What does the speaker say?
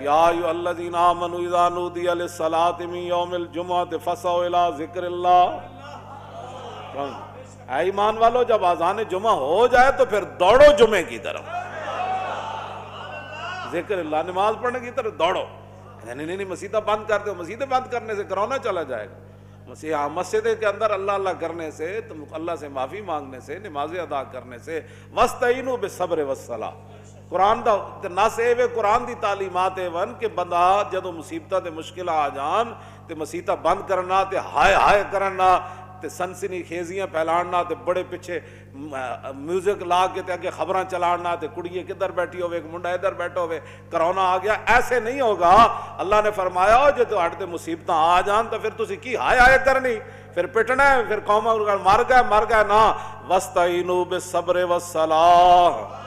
یا ایھا الذین آمنوا اذا نودی للصلاۃ من یوم الجمعۃ فاسعوا الی ذکر اللہ. اے ایمان والو، جب اذان جمعہ ہو جائے تو پھر دوڑو جمعے کی طرف، ذکر اللہ، نماز پڑھنے کی طرف دوڑو. نہیں مسیدہ بند کر دو. مسیدیں بند کرنے سے کرونا چلا جائے گا. مسجد کے اندر اللہ اللہ کرنے سے، اللہ سے معافی مانگنے سے، نمازیں ادا کرنے سے، وَاسْتَعِينُوا بِالصَّبْرِ وَالصَّلَاةِ، قرآن دا ناسے قرآن دی تعلیمات ون کہ بندہ جدو مصیبتہ تے مشکلہ آ جان تے مسیطہ بند کرنا تے ہائے ہائے کرنا تے سنسنی خیزیاں پھیلانا تے بڑے پیچھے میوزک لا کے تے اگے خبراں چلانا تے کڑیے کدھر بیٹھی ہوئے منڈا ادھر بیٹھا ہوئے، کرونا آ گیا. ایسے نہیں ہوگا. اللہ نے فرمایا جو تو ہٹ تے مصیبتاں آ جان تو پھر تسی کی ہائے ہائے کرنی، پھر پٹنا ہے، پھر قوم مر گئے نا. وَاسْتَعِينُوا بِالصَّبْرِ وَالصَّلَاةِ.